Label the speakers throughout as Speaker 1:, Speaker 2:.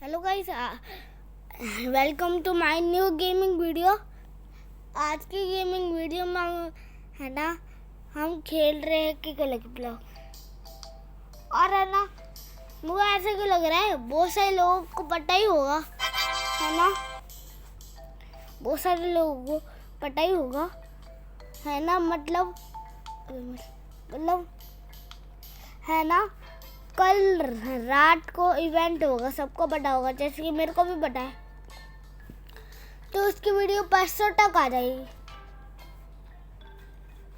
Speaker 1: Hello guys, welcome to my new gaming video. आज की gaming video में हम खेल रहे हैं कि और मुझे ऐसा क्यों लग रहा है बहुत सारे लोगों को पता ही होगा, है ना। बहुत सारे लोगों को पता ही होगा, है ना। मतलब है ना, कल रात को इवेंट होगा, सबको पता होगा, जैसे कि मेरे को भी पता है। तो उसकी वीडियो 500 तक आ जाएगी,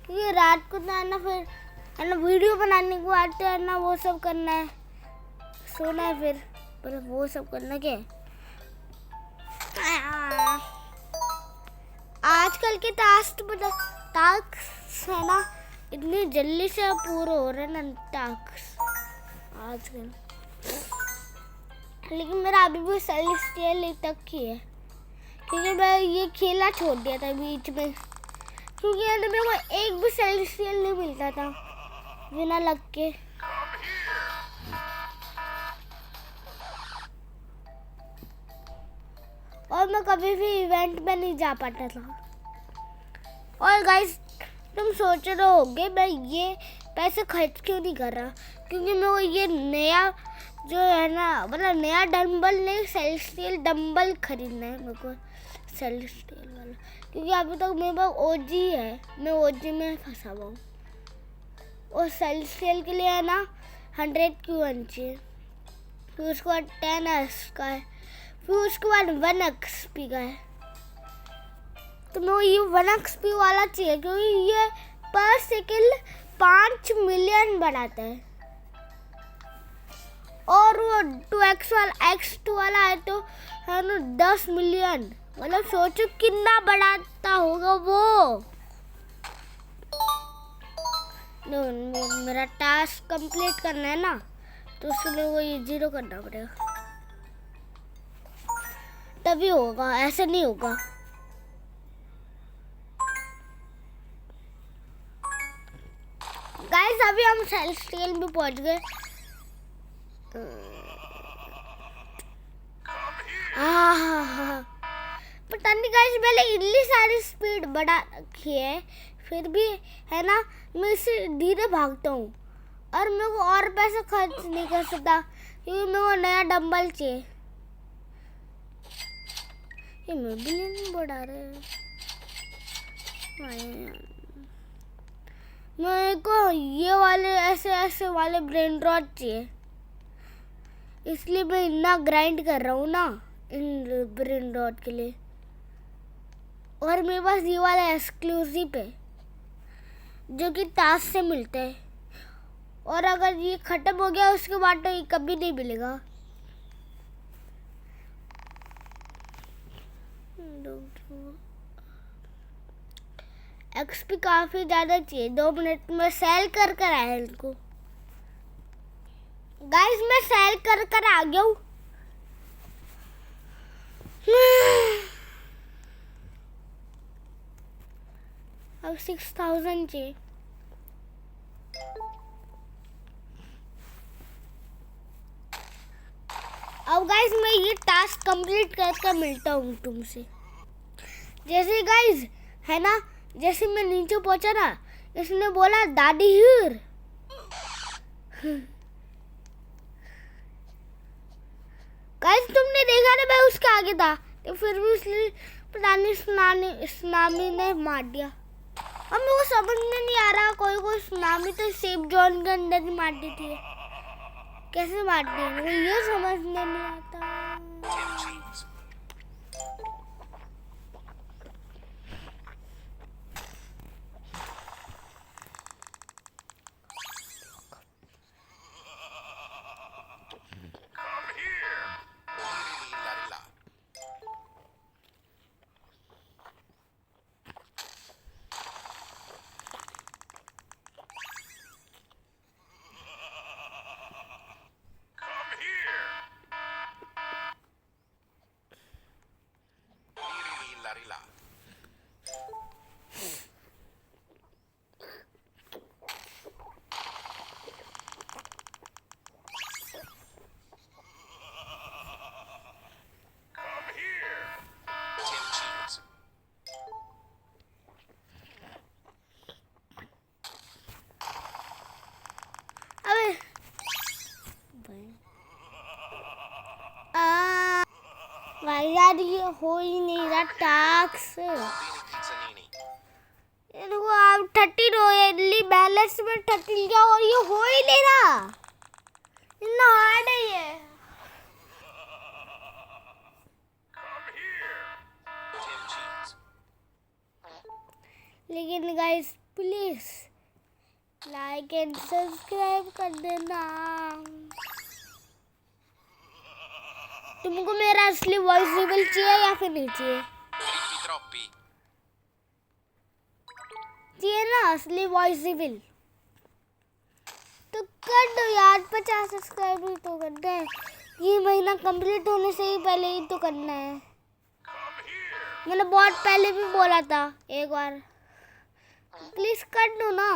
Speaker 1: क्योंकि रात को तो फिर वीडियो बनाने के बाद तो वो सब करना है, सोना है, फिर मतलब वो सब करना क्या है। आजकल के टास्क है ना, इतनी जल्दी से पूरे हो रहे हैं ना टास्क आजकल। लेकिन मेरा अभी भी सेलेस्टियल तक ही है, क्योंकि मैं ये खेलना छोड़ दिया था बीच में, क्योंकि मेरे को एक भी सेलेस्टियल नहीं मिलता था बिना लग के। और मैं कभी भी इवेंट में नहीं जा पाता था। और गाइस, तुम सोच रहे होगे मैं ये पैसे खर्च क्यों नहीं कर रहा, क्योंकि मेरे को ये नया जो है ना, मतलब नया डंबल नहीं, सेलेस्टियल डंबल खरीदना है मेरे को, सेलेस्टियल वाला। क्योंकि अभी तक मेरे पास ओजी है, मैं ओजी में फंसा हुआ हूँ। और सेलेस्टियल के लिए है ना 100 क्यों चाहिए, फिर उसके बाद 10 का है, फिर उसके बाद 1 XP का है। तो मेरे को ये 1 XP वाला चाहिए, क्योंकि ये पर सेकंड 5 मिलियन बढ़ाता है। और वो 2x वाला X2 वाला है तो है ना 10 मिलियन, मतलब सोचो कितना बढ़ाता होगा वो। मेरा टास्क कंप्लीट करना है ना, तो उसके लिए वो ये 0 करना पड़ेगा, तभी होगा, ऐसे नहीं होगा। गाइस, अभी हम सेलेस्टियल में पहुंच गए। पता नहीं गाइस, मैंने इतनी सारी स्पीड बढ़ा रखी है, फिर भी है ना मैं इससे धीरे भागता हूँ। और मेरे को और पैसे खर्च नहीं कर सकता, क्योंकि मेरे को नया डंबल चाहिए। ये मैं भी नहीं बढ़ा रहे, मेरे को ये वाले ऐसे वाले ब्रेन रॉट चाहिए, इसलिए मैं इतना ग्राइंड कर रहा हूँ ना इन ब्रेन रॉट के लिए। और मेरे पास ये वाला एक्सक्लूसिव है जो कि टास्क से मिलता है, और अगर ये खत्म हो गया उसके बाद तो ये कभी नहीं मिलेगा। XP काफी ज्यादा चाहिए, 2 मिनट में सेल कर आया इनको। गाइस, मैं सेल कर आ गया हूँ। अब 6000 चाहिए। अब गाइस, मैं ये टास्क कंप्लीट करके मिलता हूँ तुमसे। जैसे गाइस है ना, जैसे मैं नीचे पहुंचा ना, इसने बोला दादी हियर। गाइस, तुमने देखा ना, मैं उसके आगे था, तो फिर भी उसने पता नहीं सुनामी ने मार दिया। अब मेरे को समझ में नहीं आ रहा, कोई सुनामी तो सेफ जोन के अंदर ही मार दी थी, कैसे मार दी मेरे को ये समझ में नहीं आता। भाई यार ये हो ही नहीं रहा टास्क। ये देखो आप 30 रोयली बैलेंस में 30 क्या और ये हो ही नहीं रहा। इतना हार्ड है ये। लेकिन guys please like and subscribe कर देना। तुमको मेरा असली वॉइस चाहिए या फिर नहीं चाहिए? चाहिए ना असली वॉइस तो कर दो यार। 50 सब्सक्राइबर तो करना है। ये महीना कंप्लीट होने से ही पहले ही तो करना है। मैंने बहुत पहले भी बोला था एक बार। प्लीज कर दो ना।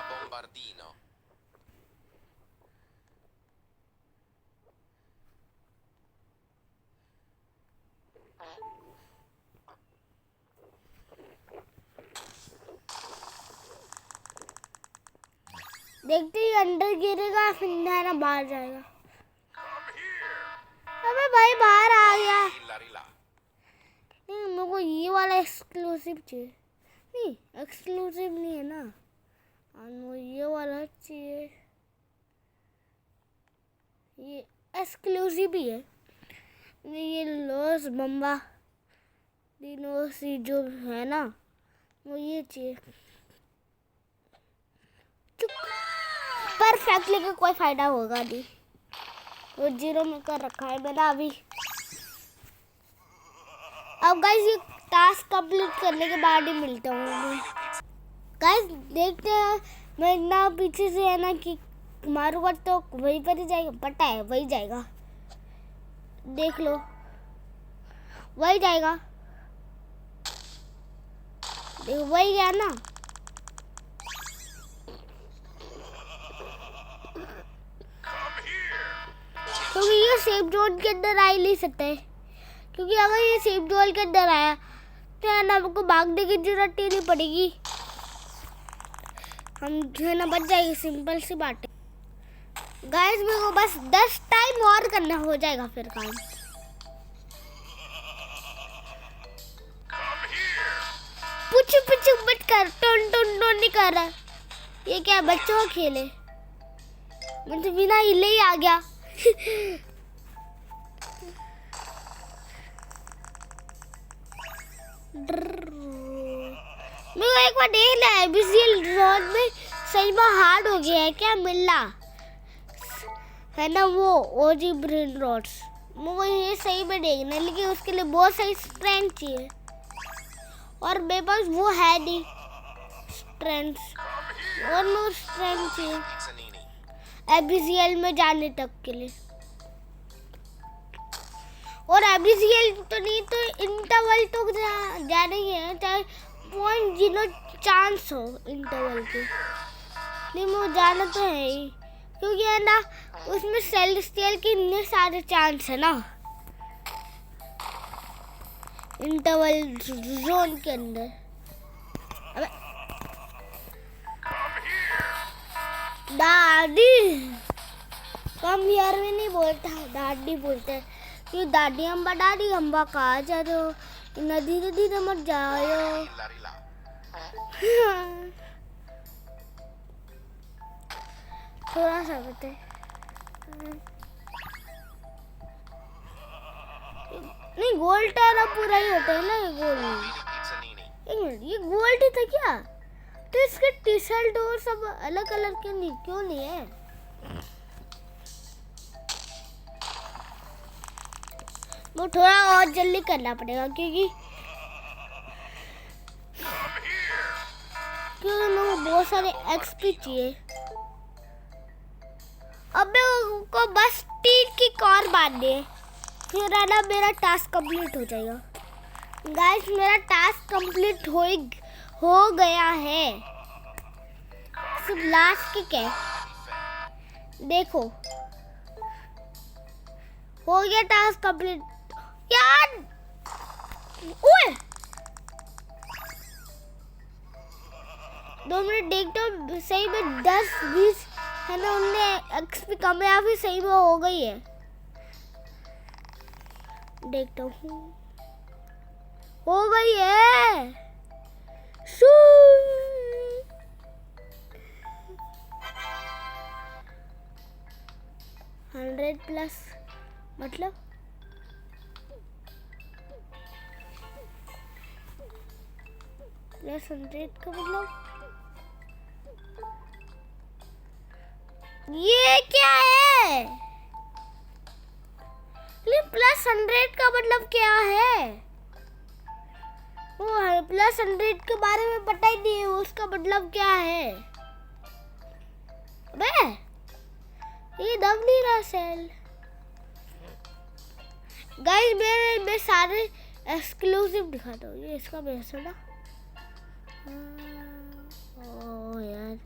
Speaker 2: Bombardino.
Speaker 1: देखते ही अंदर गिरेगा फिर ना बाहर जाएगा। अबे भाई बाहर आ गया। नहीं मेरे को ये वाला एक्सक्लूसिव चाहिए। नहीं एक्सक्लूसिव नहीं है ना, ये वाला चाहिए। ये एक्सक्लूसिव ही है। ये लॉस बम्बा दिनोसी जो है ना वो ये चाहिए। परफेक्ट लेके कोई फायदा होगा नहीं। वो 0 में कर रखा है मैंने अभी। अब गाइस ये टास्क कंप्लीट करने के बाद ही मिलता हूँ मैं। गाइस देखते हैं मैं इतना पीछे से है ना कि मारूंगा तो वहीं पर ही जाएगा। पता है वही जाएगा, देख लो वही जाएगा। देखो वही गया ना। क्योंकि ये सेफ जोन के अंदर आ ही नहीं सकता है। क्योंकि अगर ये सेफ जोन के अंदर आया तो है ना हमको भागने की जरूरत ही नहीं पड़ेगी। हम जो है ना बच जाएगी। सिंपल सी बात है गाइस। मेरे को बस 10 टाइम और करना हो जाएगा फिर काम। पुछु पुछु मत कर, टोन टोन टोन नहीं कर रहा। ये क्या बच्चों का खेल है? मुझे बिना हिले ही आ गया। मेरे को एक बार देख लिया है बिजली रोड में सही में हार्ड हो गया है क्या मिलना है ना वो ओजी ब्रेन रॉड्स। मुझे ये सही में देखना है लेकिन उसके लिए बहुत सारी स्ट्रेंथ चाहिए और मेरे पास वो है नहीं स्ट्रेंथ। और मेरे स्ट्रेंथ चाहिए एबीसीएल में जाने तक के लिए। और एबीसीएल तो नहीं तो इंटरवल तो जाना ही है, चाहे 0.0 चांस हो इंटरवल के लिए। मुझे जाना तो है ही क्योंकि है ना उसमें सेलेस्टियल के इतने सारे चांस है ना इंटरवल जोन के अंदर। अबे दादी कम यार में नहीं बोलता, दादी बोलते हैं कि दादी अम्बा कहाँ जा रहे हो? इतना धीरे धीरे मत जाओ। थोड़ा सा बते नहीं गोल्ड टायर अब पूरा ही होता है ना ये गोल्ड। एक मिनट ये गोल्ड ही था क्या? तो इसके टी शर्ट और सब अलग अलग के नहीं क्यों नहीं है? वो थोड़ा और जल्दी करना पड़ेगा क्योंकि मेरे को बहुत सारे एक्सपी चाहिए। अब मेरे को बस 3 की कॉर बांधनी है फिर है ना मेरा टास्क कंप्लीट हो जाएगा। गाइस मेरा टास्क कंप्लीट हो गया है, सिर्फ लास्ट किक है। देखो हो गया टास्क कंप्लीट यार। ओए 2 मिनट देखते हो सही में 10-20 है ना, उनने एक्सपी कम या फिर सही में हो गई है। देखता हूँ हो गई है। 100+ मतलब +100 का मतलब ये क्या है? +100 का मतलब क्या है? वो +100 के बारे में पता ही नहीं है, उसका मतलब क्या है? अबे ये दब नहीं रहा सेल। गाइस मैं सारे एक्सक्लूसिव दिखाता हूँ। ये इसका पैसा ना, ओ यार,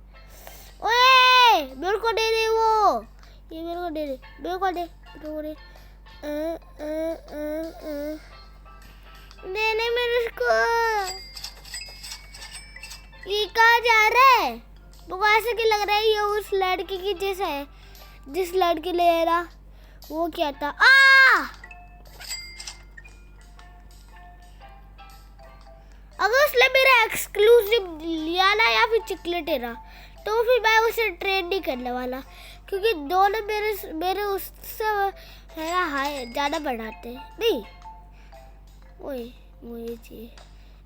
Speaker 1: ओए मेरे को दे दे वो, ये मेरे को दे दे, मेरे को दे, मेरे को दे, देने मेरे को। ये कहाँ जा रहा है? मुझे ऐसे क्यों लग रहा है ये उस लड़की की जैसा है जिस लड़की ले रहा। वो क्या था? अगर उसने मेरा एक्सक्लूसिव लिया ना या फिर चिकलेटेरा, तो फिर मैं उसे ट्रेड नहीं करने वाला, क्योंकि दोनों मेरे उससे है ना हाई ज़्यादा बढ़ाते नहीं। ओए मुझे चाहिए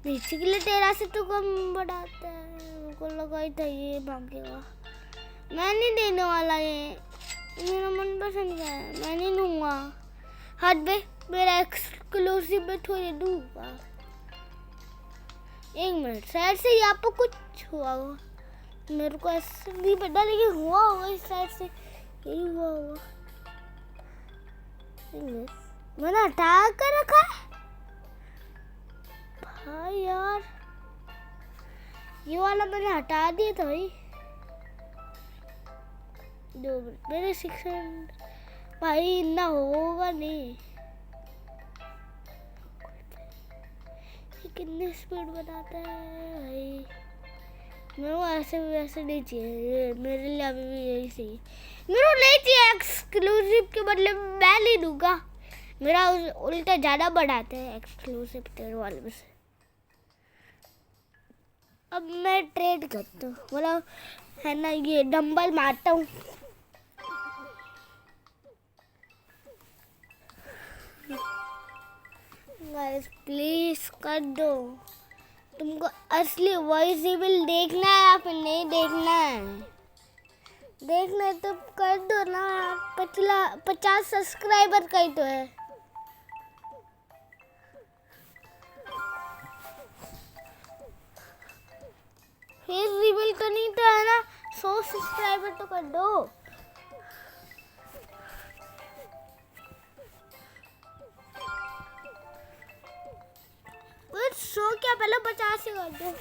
Speaker 1: नहीं, चिकलेटेरा से तो कम बढ़ाता है। मुझको लगा ही था ये भागेगा। मैं नहीं देने वाला, ये मेरा मनपसंद का है, मैं नहीं दूंगा। हट बे, मेरा एक्सक्लूसिव में थोड़ी दूंगा। 1 मिनट, शायद से यहाँ पर कुछ हुआ होगा, मेरे को ऐसे नहीं पता, लेकिन हुआ होगा इस साइड से, यही हुआ होगा। मैंने हटा कर रखा है भाई यार, ये वाला मैंने हटा दिया था भाई। 2 मिनट, मेरे 600 भाई इतना होगा नहीं। कितनी स्पीड बनाता है भाई। मेरे को ऐसे वैसे नहीं चाहिए, मेरे लिए अभी भी यही चाहिए। मेरे को नहीं चाहिए एक्सक्लूसिव के बदले मैं नहीं दूंगा। मेरा उल्टा ज़्यादा बढ़ाते हैं एक्सक्लूसिव तेरे वाले में से। अब मैं ट्रेड करता हूँ, मतलब है ना, ये डंबल मारता हूँ। गाइस प्लीज कर दो। तुमको असली वॉइस रिवील देखना है या फिर नहीं देखना है? देखना है तो कर दो ना। 50 सब्सक्राइबर का ही तो है। फेस रिवील तो नहीं तो है ना, 100 सब्सक्राइबर तो कर दो। कुछ 100 क्या, पहले 50 ही कर दो।